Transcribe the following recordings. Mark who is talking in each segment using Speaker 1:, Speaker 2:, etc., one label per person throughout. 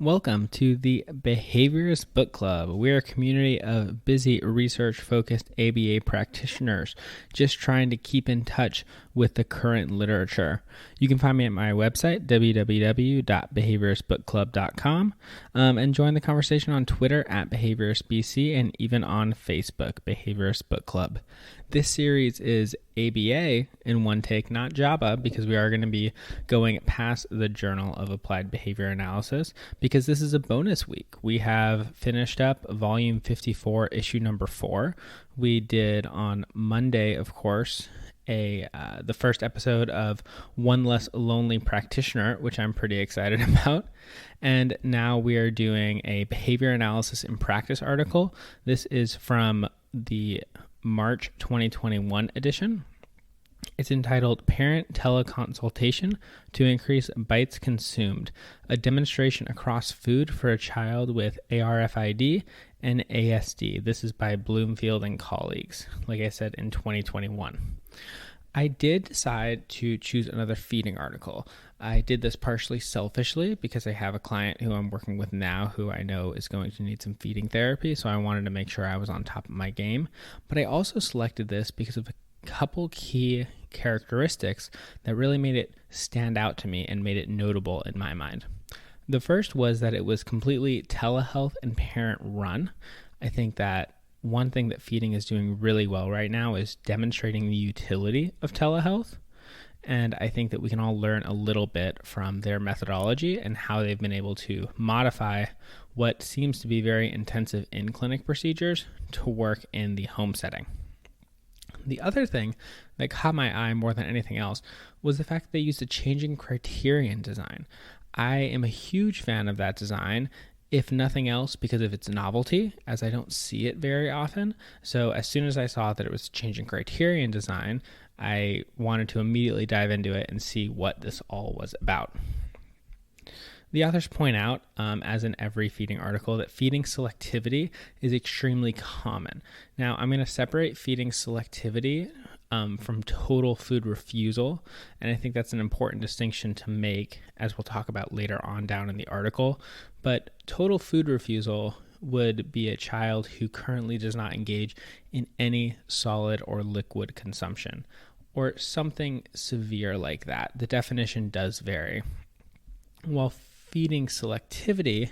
Speaker 1: Welcome to the Behaviorist Book Club. We're a community of busy, research-focused ABA practitioners just trying to keep in touch with the current literature. You can find me at my website, www.behavioristbookclub.com, and join the conversation on Twitter at BehavioristBC and even on Facebook, Behaviorist Book Club. This series is ABA in one take, not Java, because we are going to be going past the Journal of Applied Behavior Analysis, because this is a bonus week. We have finished up volume 54, issue number 4. We did on Monday, of course, the first episode of One Less Lonely Practitioner, which I'm pretty excited about. And now we are doing a behavior analysis in practice article. This is from the March 2021 edition. It's entitled Parent Teleconsultation to Increase Bites Consumed, a demonstration across food for a child with ARFID and ASD. This is by Bloomfield and colleagues, like I said, in 2021. I did decide to choose another feeding article. I did this partially selfishly because I have a client who I'm working with now who I know is going to need some feeding therapy, so I wanted to make sure I was on top of my game. But I also selected this because of a couple key characteristics that really made it stand out to me and made it notable in my mind. The first was that it was completely telehealth and parent run. I think that one thing that feeding is doing really well right now is demonstrating the utility of telehealth. And I think that we can all learn a little bit from their methodology and how they've been able to modify what seems to be very intensive in-clinic procedures to work in the home setting. The other thing that caught my eye more than anything else was the fact that they used a changing Criterion design. I am a huge fan of that design, if nothing else because of its novelty, as I don't see it very often. So as soon as I saw that it was changing Criterion design, I wanted to immediately dive into it and see what this all was about. The authors point out, as in every feeding article, that feeding selectivity is extremely common. Now, I'm going to separate feeding selectivity from total food refusal, and I think that's an important distinction to make, as we'll talk about later on down in the article. But total food refusal would be a child who currently does not engage in any solid or liquid consumption, or something severe like that. The definition does vary. While feeding selectivity,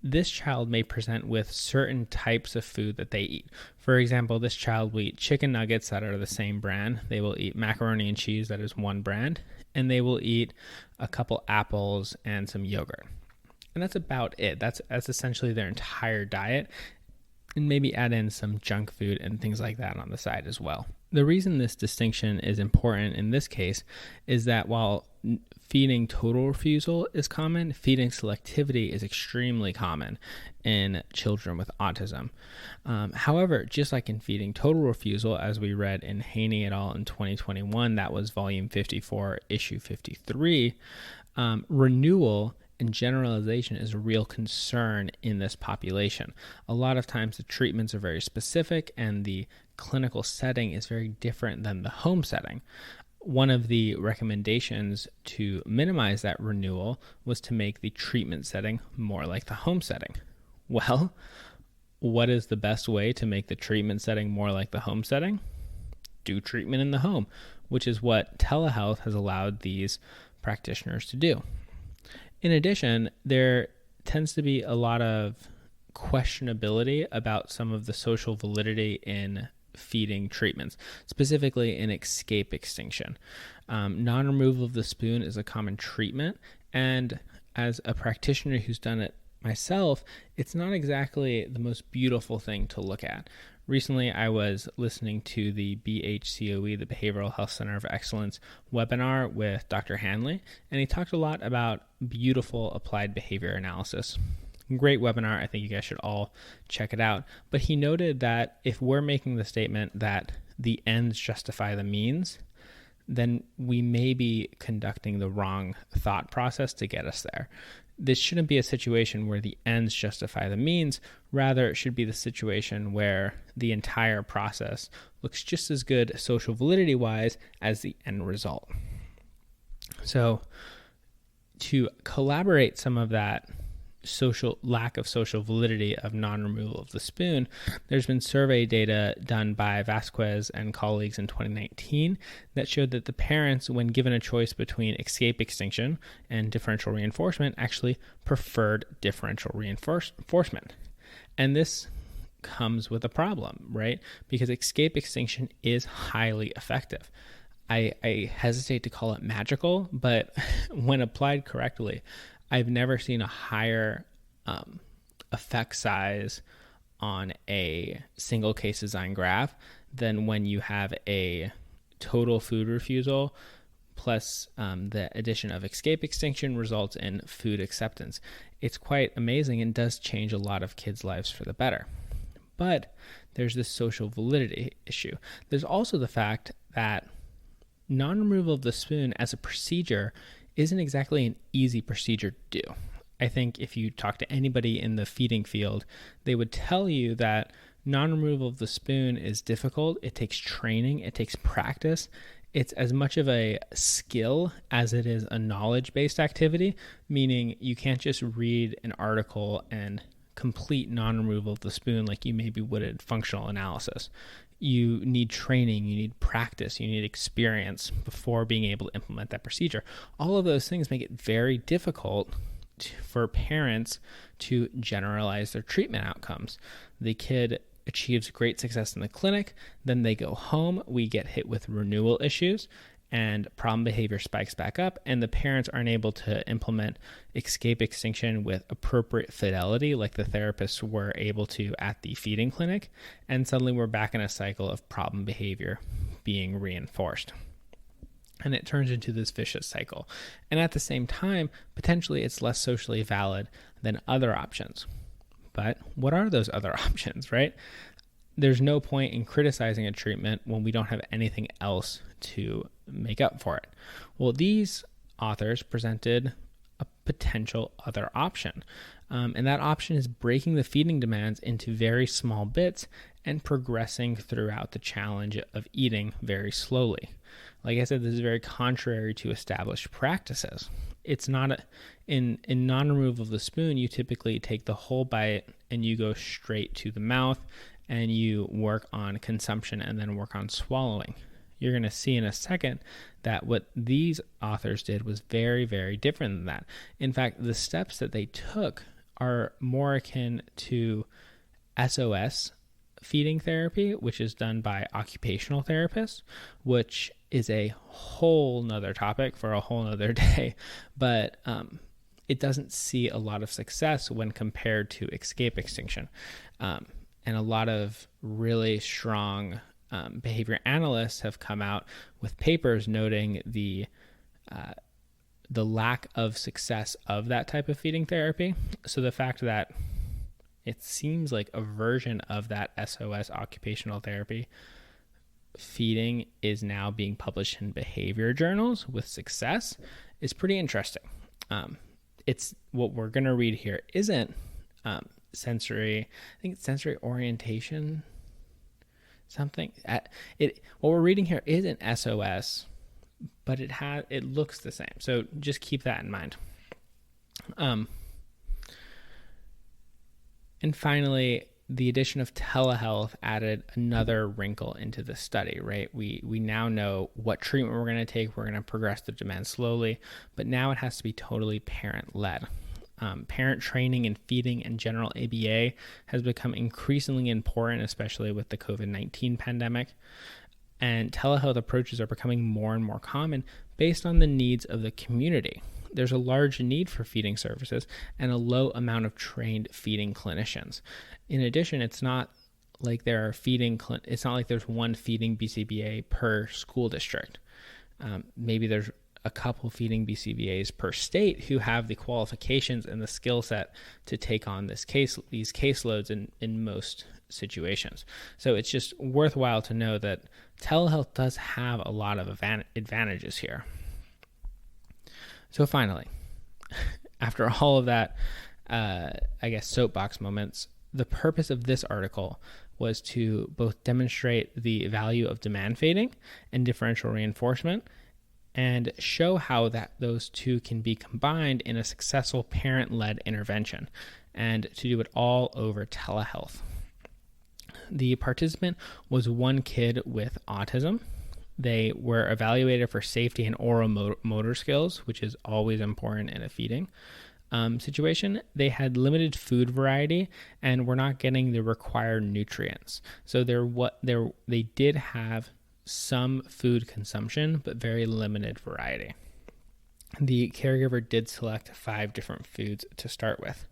Speaker 1: this child may present with certain types of food that they eat. For example, this child will eat chicken nuggets that are the same brand. They will eat macaroni and cheese that is one brand, and they will eat a couple apples and some yogurt. And that's about it. That's essentially their entire diet, and maybe add in some junk food and things like that on the side as well. The reason this distinction is important in this case is that while feeding total refusal is common, feeding selectivity is extremely common in children with autism. However, just like in feeding total refusal, as we read in Humane et al. In 2021, that was volume 54, issue 53, renewal and generalization is a real concern in this population. A lot of times the treatments are very specific and the clinical setting is very different than the home setting. One of the recommendations to minimize that renewal was to make the treatment setting more like the home setting. Well, what is the best way to make the treatment setting more like the home setting? Do treatment in the home, which is what telehealth has allowed these practitioners to do. In addition, there tends to be a lot of questionability about some of the social validity in feeding treatments, specifically in escape extinction. Non-removal of the spoon is a common treatment, and as a practitioner who's done it myself, it's not exactly the most beautiful thing to look at. Recently, I was listening to the BHCOE, the Behavioral Health Center of Excellence webinar with Dr. Hanley, and he talked a lot about beautiful applied behavior analysis. Great webinar. I think you guys should all check it out. But he noted that if we're making the statement that the ends justify the means, then we may be conducting the wrong thought process to get us there. This shouldn't be a situation where the ends justify the means. Rather, it should be the situation where the entire process looks just as good social validity-wise as the end result. So to collaborate some of that lack of social validity of non-removal of the spoon, there's been survey data done by Vasquez and colleagues in 2019 that showed that the parents, when given a choice between escape extinction and differential reinforcement, actually preferred differential reinforcement. And this comes with a problem, right? Because escape extinction is highly effective. I hesitate to call it magical, but when applied correctly, I've never seen a higher effect size on a single case design graph than when you have a total food refusal plus the addition of escape extinction results in food acceptance. It's quite amazing and does change a lot of kids' lives for the better. But there's this social validity issue. There's also the fact that non-removal of the spoon as a procedure isn't exactly an easy procedure to do. I think if you talk to anybody in the feeding field, they would tell you that non-removal of the spoon is difficult. It takes training. It takes practice. It's as much of a skill as it is a knowledge-based activity, meaning you can't just read an article and complete non-removal of the spoon like you maybe would at functional analysis. You need training, you need practice, you need experience before being able to implement that procedure. All of those things make it very difficult for parents to generalize their treatment outcomes. The kid achieves great success in the clinic, then they go home, we get hit with renewal issues, and problem behavior spikes back up, and the parents aren't able to implement escape extinction with appropriate fidelity like the therapists were able to at the feeding clinic, and suddenly we're back in a cycle of problem behavior being reinforced. And it turns into this vicious cycle. And at the same time, potentially it's less socially valid than other options. But what are those other options, right? There's no point in criticizing a treatment when we don't have anything else to make up for it. Well, these authors presented a potential other option. And that option is breaking the feeding demands into very small bits and progressing throughout the challenge of eating very slowly. Like I said, this is very contrary to established practices. It's not in non-removal of the spoon, you typically take the whole bite and you go straight to the mouth and you work on consumption and then work on swallowing. You're going to see in a second that what these authors did was very, very different than that. In fact, the steps that they took are more akin to SOS feeding therapy, which is done by occupational therapists, which is a whole nother topic for a whole nother day. But it doesn't see a lot of success when compared to escape extinction. And a lot of really strong behavior analysts have come out with papers noting the lack of success of that type of feeding therapy. So the fact that it seems like a version of that SOS occupational therapy feeding is now being published in behavior journals with success is pretty interesting. It's what we're going to read here isn't sensory. I think it's sensory orientation. Something. What we're reading here isn't SOS, but it looks the same. So just keep that in mind. And finally, the addition of telehealth added another wrinkle into the study, right? We now know what treatment we're going to take. We're going to progress the demand slowly, but now it has to be totally parent-led. Parent training in feeding and general ABA has become increasingly important, especially with the COVID-19 pandemic. And telehealth approaches are becoming more and more common based on the needs of the community. There's a large need for feeding services and a low amount of trained feeding clinicians. In addition, it's not like it's not like there's one feeding BCBA per school district. Maybe there's a couple feeding BCBAs per state who have the qualifications and the skill set to take on these caseloads in most situations. So it's just worthwhile to know that telehealth does have a lot of advantages here. So finally, after all of that, soapbox moments, the purpose of this article was to both demonstrate the value of demand fading and differential reinforcement, and show how those two can be combined in a successful parent-led intervention, and to do it all over telehealth. The participant was one kid with autism. They were evaluated for safety and oral motor skills, which is always important in a feeding situation. They had limited food variety and were not getting the required nutrients. So they did have some food consumption, but very limited variety. The caregiver did select 5 different foods to start with.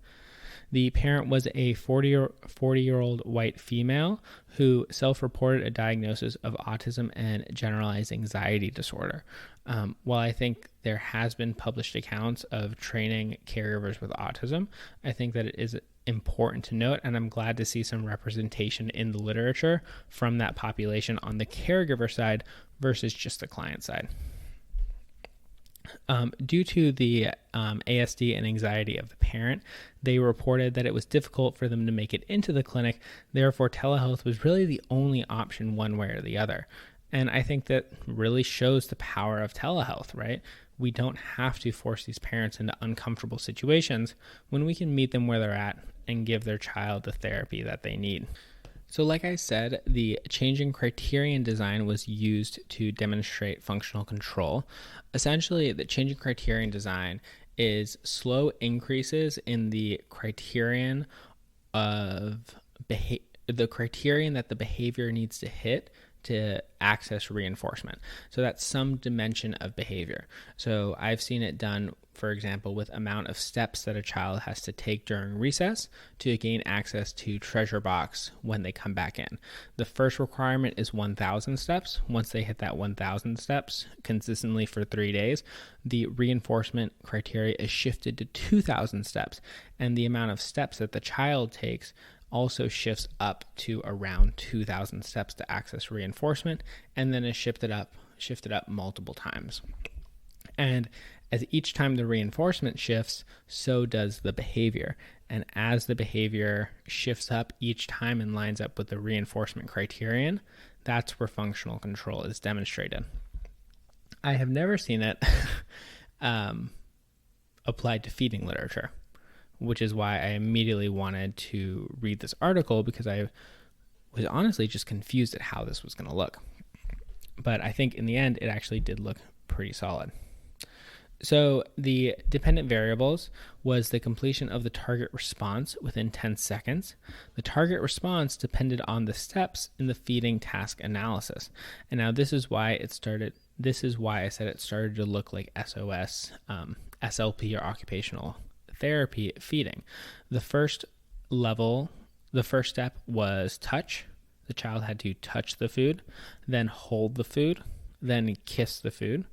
Speaker 1: The parent was a 40-year-old white female who self-reported a diagnosis of autism and generalized anxiety disorder. While I think there has been published accounts of training caregivers with autism, I think that it is important to note, and I'm glad to see some representation in the literature from that population on the caregiver side versus just the client side. Due to the ASD and anxiety of the parent, they reported that it was difficult for them to make it into the clinic. Therefore, telehealth was really the only option one way or the other. And I think that really shows the power of telehealth, right? We don't have to force these parents into uncomfortable situations when we can meet them where they're at and give their child the therapy that they need. So like I said, the changing criterion design was used to demonstrate functional control. Essentially, the changing criterion design is slow increases in the criterion of the criterion that the behavior needs to hit to access reinforcement. So that's some dimension of behavior. So I've seen it done, for example, with amount of steps that a child has to take during recess to gain access to treasure box when they come back in. The first requirement is 1,000 steps. Once they hit that 1,000 steps consistently for 3 days, the reinforcement criteria is shifted to 2,000 steps, and the amount of steps that the child takes also shifts up to around 2,000 steps to access reinforcement, and then is shifted up multiple times. And as each time the reinforcement shifts, so does the behavior. And as the behavior shifts up each time and lines up with the reinforcement criterion, that's where functional control is demonstrated. I have never seen it applied to feeding literature, which is why I immediately wanted to read this article, because I was honestly just confused at how this was going to look. But I think in the end, it actually did look pretty solid. So the dependent variables was the completion of the target response within 10 seconds. The target response depended on the steps in the feeding task analysis. And now this is why I said it started to look like SOS, SLP, or occupational therapy feeding. The first step was touch. The child had to touch the food, then hold the food, then kiss the food,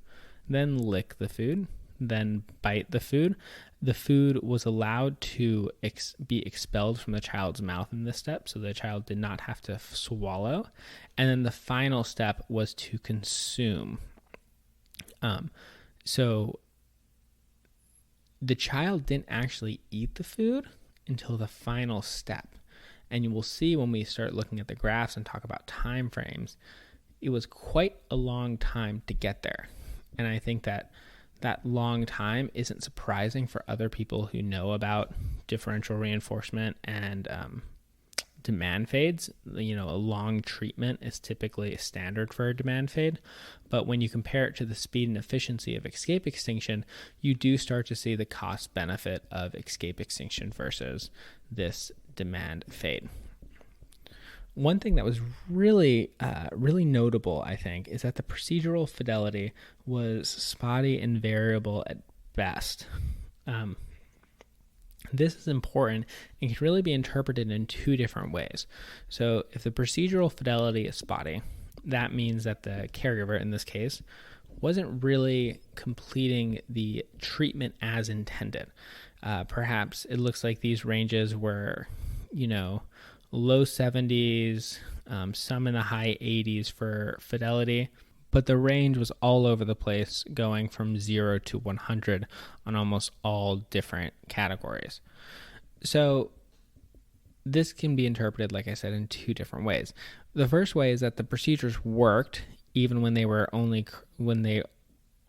Speaker 1: then lick the food, then bite the food. The food was allowed to be expelled from the child's mouth in this step, so the child did not have to swallow. And then the final step was to consume. So the child didn't actually eat the food until the final step. And you will see when we start looking at the graphs and talk about time frames, it was quite a long time to get there. And I think that long time isn't surprising for other people who know about differential reinforcement and demand fades. A long treatment is typically a standard for a demand fade. But when you compare it to the speed and efficiency of escape extinction, you do start to see the cost benefit of escape extinction versus this demand fade. One thing that was really notable, I think, is that the procedural fidelity was spotty and variable at best. This is important and can really be interpreted in 2 different ways. So if the procedural fidelity is spotty, that means that the caregiver, in this case, wasn't really completing the treatment as intended. Perhaps it looks like these ranges were, low 70s, some in the high 80s for fidelity, but the range was all over the place, going from 0 to 100 on almost all different categories. So this can be interpreted, like I said, in 2 different ways. The first way is that the procedures worked even when they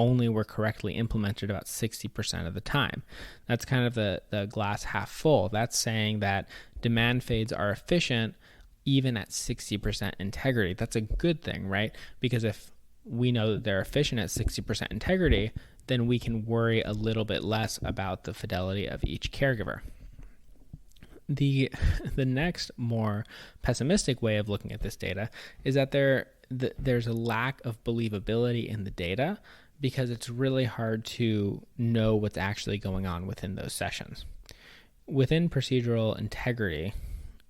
Speaker 1: only were correctly implemented about 60% of the time. That's kind of the glass half full. That's saying that demand fades are efficient even at 60% integrity. That's a good thing, right? Because if we know that they're efficient at 60% integrity, then we can worry a little bit less about the fidelity of each caregiver. The next more pessimistic way of looking at this data is that there's a lack of believability in the data because it's really hard to know what's actually going on within those sessions. Within procedural integrity,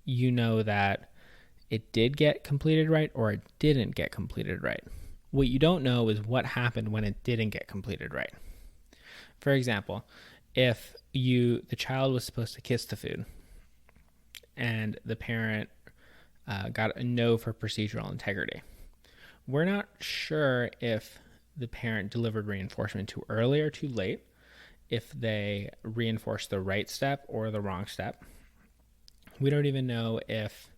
Speaker 1: you know that it did get completed right or it didn't get completed right. What you don't know is what happened when it didn't get completed right. For example, if the child was supposed to kiss the food and the parent got a no for procedural integrity, we're not sure if the parent delivered reinforcement too early or too late, if they reinforced the right step or the wrong step. We don't even know if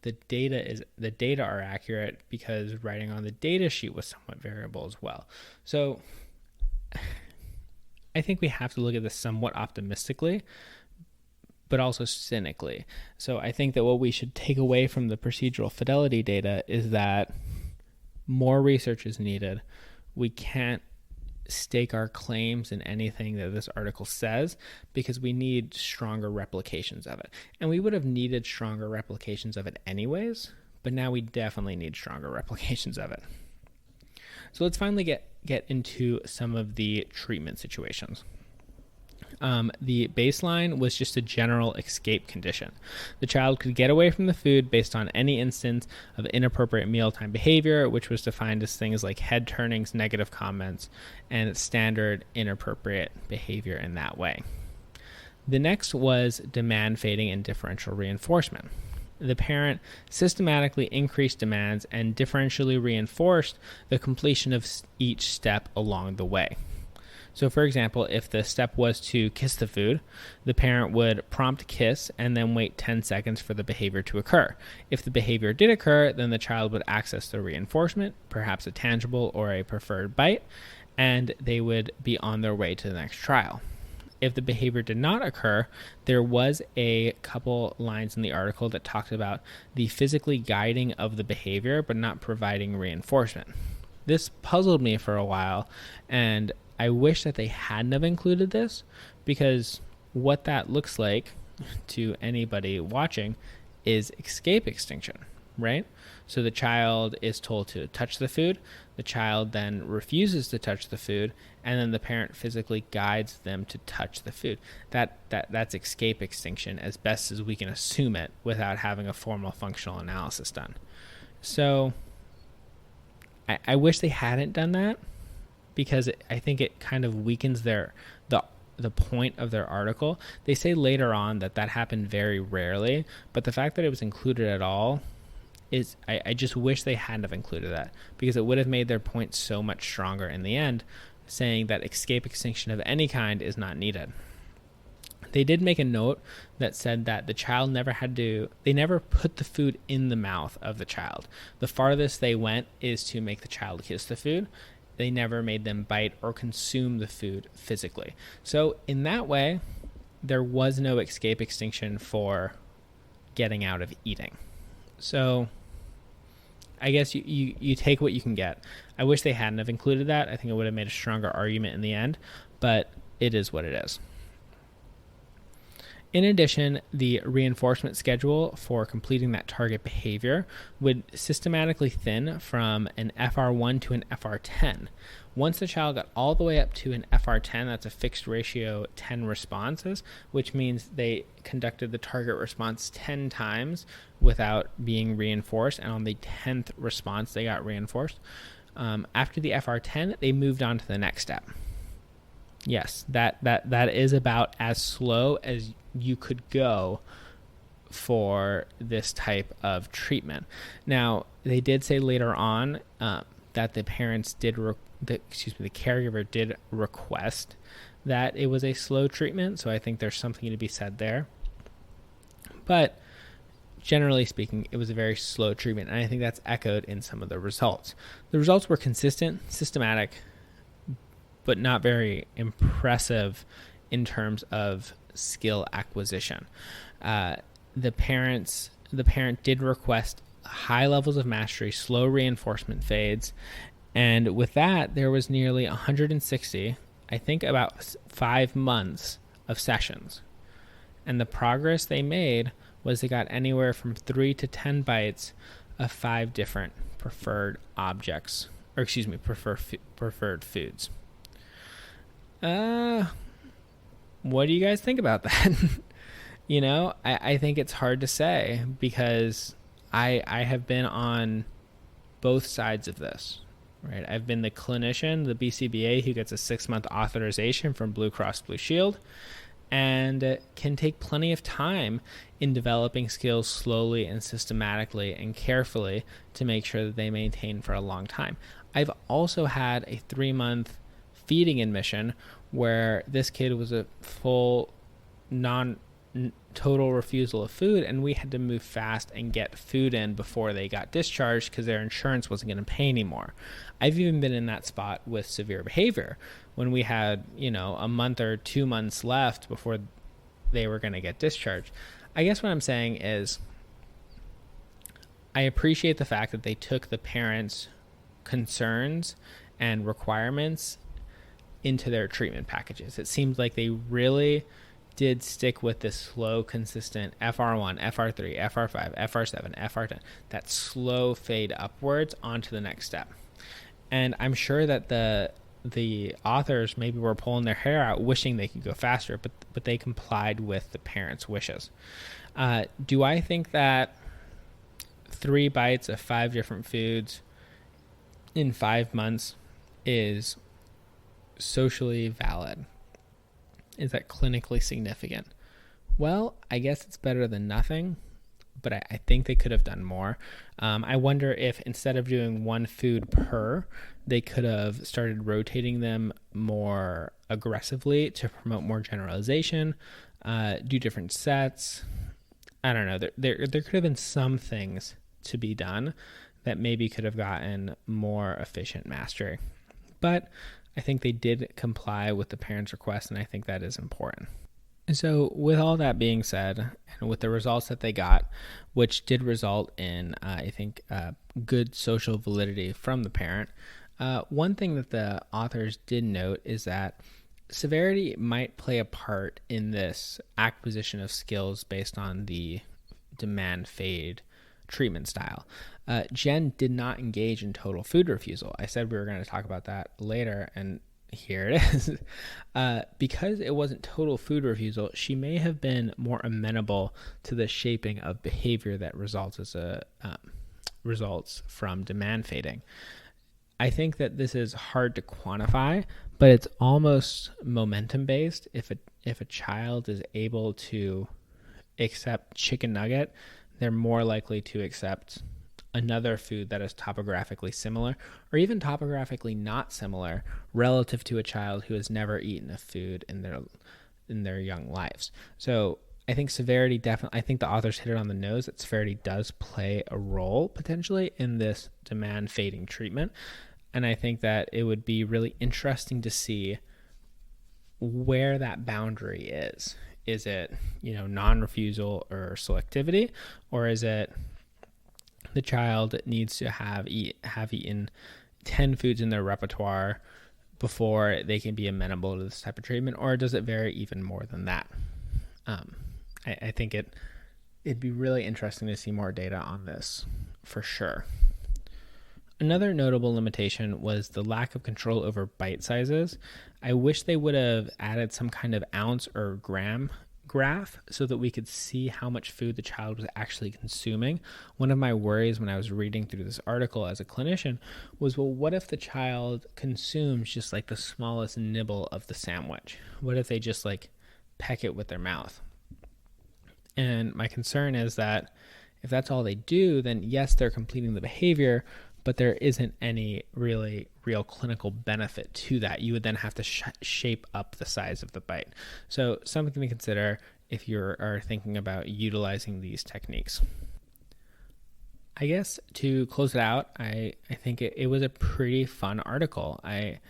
Speaker 1: the data are accurate because writing on the data sheet was somewhat variable as well. So I think we have to look at this somewhat optimistically, but also cynically. So I think that what we should take away from the procedural fidelity data is that more research is needed. We can't stake our claims in anything that this article says because we need stronger replications of it. And we would have needed stronger replications of it anyways, but now we definitely need stronger replications of it. So let's finally get into some of the treatment situations. The baseline was just a general escape condition. The child could get away from the food based on any instance of inappropriate mealtime behavior, which was defined as things like head turnings, negative comments, and standard inappropriate behavior in that way. The next was demand fading and differential reinforcement. The parent systematically increased demands and differentially reinforced the completion of each step along the way. So for example, if the step was to kiss the food, the parent would prompt kiss and then wait 10 seconds for the behavior to occur. If the behavior did occur, then the child would access the reinforcement, perhaps a tangible or a preferred bite, and they would be on their way to the next trial. If the behavior did not occur, there was a couple lines in the article that talked about the physically guiding of the behavior but not providing reinforcement. This puzzled me for a while, and I wish that they hadn't have included this, because what that looks like to anybody watching is escape extinction, right? So the child is told to touch the food, the child then refuses to touch the food, and then the parent physically guides them to touch the food. That's escape extinction as best as we can assume it without having a formal functional analysis done. So I wish they hadn't done that, because I think it kind of weakens the point of their article. They say later on that happened very rarely, but the fact that it was included at all is, I just wish they hadn't have included that, because it would have made their point so much stronger in the end, saying that escape extinction of any kind is not needed. They did make a note that said that the child they never put the food in the mouth of the child. The farthest they went is to make the child kiss the food. They never made them bite or consume the food physically. So in that way, there was no escape extinction for getting out of eating. So I guess you take what you can get. I wish they hadn't have included that. I think it would have made a stronger argument in the end, but it is what it is. In addition, the reinforcement schedule for completing that target behavior would systematically thin from an FR1 to an FR10. Once the child got all the way up to an FR10, that's a fixed ratio 10 responses, which means they conducted the target response 10 times without being reinforced, and on the 10th response, they got reinforced. After the FR10, they moved on to the next step. Yes, that is about as slow as you could go for this type of treatment. Now, they did say later on that the parents the caregiver did request that it was a slow treatment, so I think there's something to be said there. But generally speaking, it was a very slow treatment, and I think that's echoed in some of the results. The results were consistent, systematic, but not very impressive in terms of skill acquisition. The parent did request high levels of mastery, slow reinforcement fades, and with that, there was nearly 160, I think about 5 months of sessions. And the progress they made was they got anywhere from 3 to 10 bites of 5 different preferred objects, or excuse me, preferred foods. What do you guys think about that? I think it's hard to say because I have been on both sides of this, right? I've been the clinician, the BCBA, who gets a 6-month authorization from Blue Cross Blue Shield and can take plenty of time in developing skills slowly and systematically and carefully to make sure that they maintain for a long time. I've also had a 3-month feeding admission where this kid was a full total refusal of food, and we had to move fast and get food in before they got discharged because their insurance wasn't going to pay anymore. I've even been in that spot with severe behavior when we had, a month or 2 months left before they were going to get discharged. I guess what I'm saying is I appreciate the fact that they took the parents' concerns and requirements into their treatment packages. It seems like they really did stick with this slow, consistent FR1, FR3, FR5, FR7, FR10, that slow fade upwards onto the next step. And I'm sure that the authors maybe were pulling their hair out wishing they could go faster, but they complied with the parents' wishes. Do I think that 3 bites of 5 different foods in 5 months is socially valid? Is that clinically significant? Well, I guess it's better than nothing, but I think they could have done more. I wonder if instead of doing 1 food per, they could have started rotating them more aggressively to promote more generalization, do different sets. I don't know. There could have been some things to be done that maybe could have gotten more efficient mastery. But I think they did comply with the parents' request, and I think that is important. And so with all that being said, and with the results that they got, which did result in, I think, good social validity from the parent, one thing that the authors did note is that severity might play a part in this acquisition of skills based on the demand fade treatment style. Jen did not engage in total food refusal. I said we were going to talk about that later, and here it is. Because it wasn't total food refusal, she may have been more amenable to the shaping of behavior that results from demand fading. I think that this is hard to quantify, but it's almost momentum based. If a child is able to accept chicken nugget, they're more likely to accept another food that is topographically similar or even topographically not similar relative to a child who has never eaten a food in their young lives. So I think severity definitely, I think the authors hit it on the nose that severity does play a role potentially in this demand fading treatment. And I think that it would be really interesting to see where that boundary is. Is it, non-refusal or selectivity, or is it the child needs to have eaten 10 foods in their repertoire before they can be amenable to this type of treatment, or does it vary even more than that? I think it'd be really interesting to see more data on this for sure. Another notable limitation was the lack of control over bite sizes. I wish they would have added some kind of ounce or gram graph so that we could see how much food the child was actually consuming. One of my worries when I was reading through this article as a clinician was, well, what if the child consumes just like the smallest nibble of the sandwich? What if they just like peck it with their mouth? And my concern is that if that's all they do, then yes, they're completing the behavior, but there isn't any real clinical benefit to that. You would then have to shape up the size of the bite. So something to consider if you are thinking about utilizing these techniques. I guess to close it out, I think it was a pretty fun article. I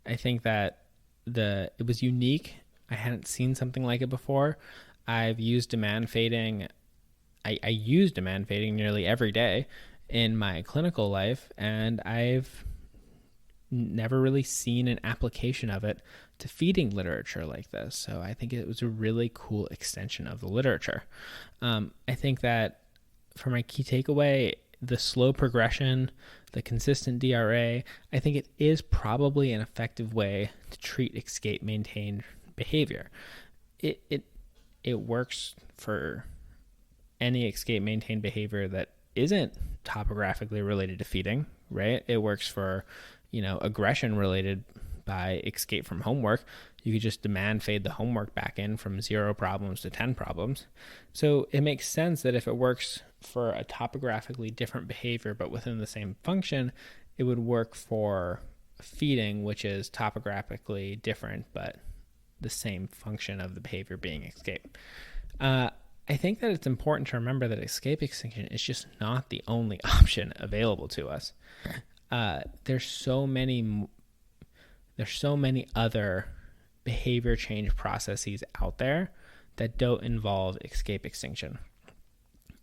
Speaker 1: think that it was unique. I hadn't seen something like it before. I've used demand fading. I use demand fading nearly every day in my clinical life, and I've never really seen an application of it to feeding literature like this. So I think it was a really cool extension of the literature. I think that for my key takeaway, the slow progression, the consistent DRA, I think it is probably an effective way to treat escape maintained behavior. It works for any escape maintained behavior that isn't topographically related to feeding, right? It works for, aggression related by escape from homework. You could just demand fade the homework back in from 0 problems to 10 problems. So it makes sense that if it works for a topographically different behavior but within the same function, it would work for feeding, which is topographically different but the same function of the behavior being escape. I think that it's important to remember that escape extinction is just not the only option available to us. There's so many other behavior change processes out there that don't involve escape extinction.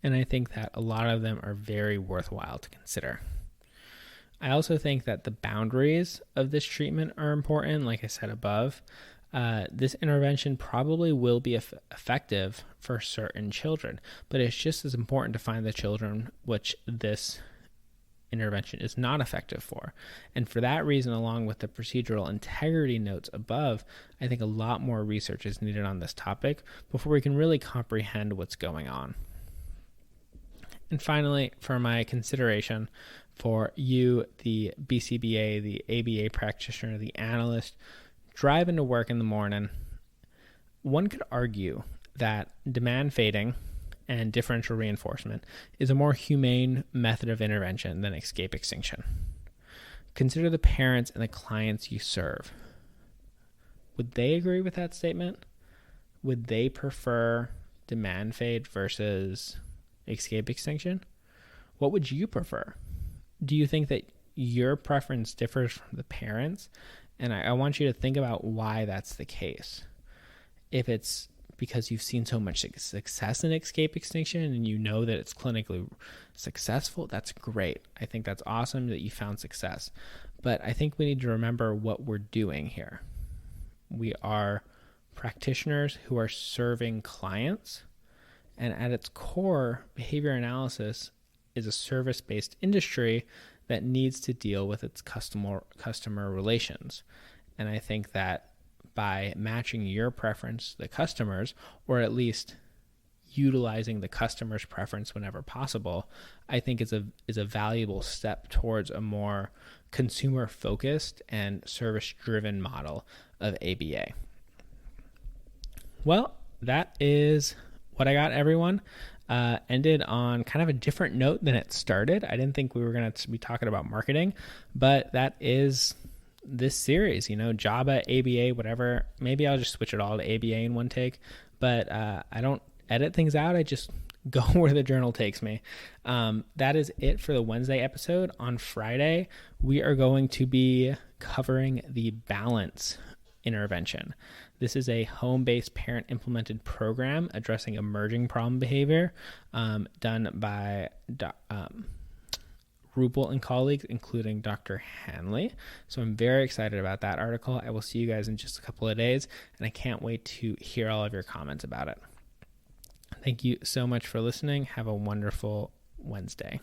Speaker 1: And I think that a lot of them are very worthwhile to consider. I also think that the boundaries of this treatment are important. Like I said above, this intervention probably will be effective for certain children, but it's just as important to find the children which this intervention is not effective for. And for that reason, along with the procedural integrity notes above, I think a lot more research is needed on this topic before we can really comprehend what's going on. And finally, for my consideration for you, the BCBA, the ABA practitioner, the analyst, driving to work in the morning, one could argue that demand fading and differential reinforcement is a more humane method of intervention than escape extinction. Consider the parents and the clients you serve. Would they agree with that statement? Would they prefer demand fade versus escape extinction? What would you prefer? Do you think that your preference differs from the parents? And I want you to think about why that's the case. If it's because you've seen so much success in escape extinction and you know that it's clinically successful, that's great. I think that's awesome that you found success. But I think we need to remember what we're doing here. We are practitioners who are serving clients, and at its core, behavior analysis is a service-based industry that needs to deal with its customer relations. And I think that by matching your preference to the customers, or at least utilizing the customer's preference whenever possible, I think is a valuable step towards a more consumer-focused and service-driven model of ABA. Well, that is what I got, everyone. Ended on kind of a different note than it started. I didn't think we were going to be talking about marketing, but that is this series, JABA, ABA, whatever. Maybe I'll just switch it all to ABA in one take, but I don't edit things out. I just go where the journal takes me. That is it for the Wednesday episode. On Friday, we are going to be covering the balance intervention. This is a home-based parent-implemented program addressing emerging problem behavior done by Rubel and colleagues, including Dr. Hanley. So I'm very excited about that article. I will see you guys in just a couple of days, and I can't wait to hear all of your comments about it. Thank you so much for listening. Have a wonderful Wednesday.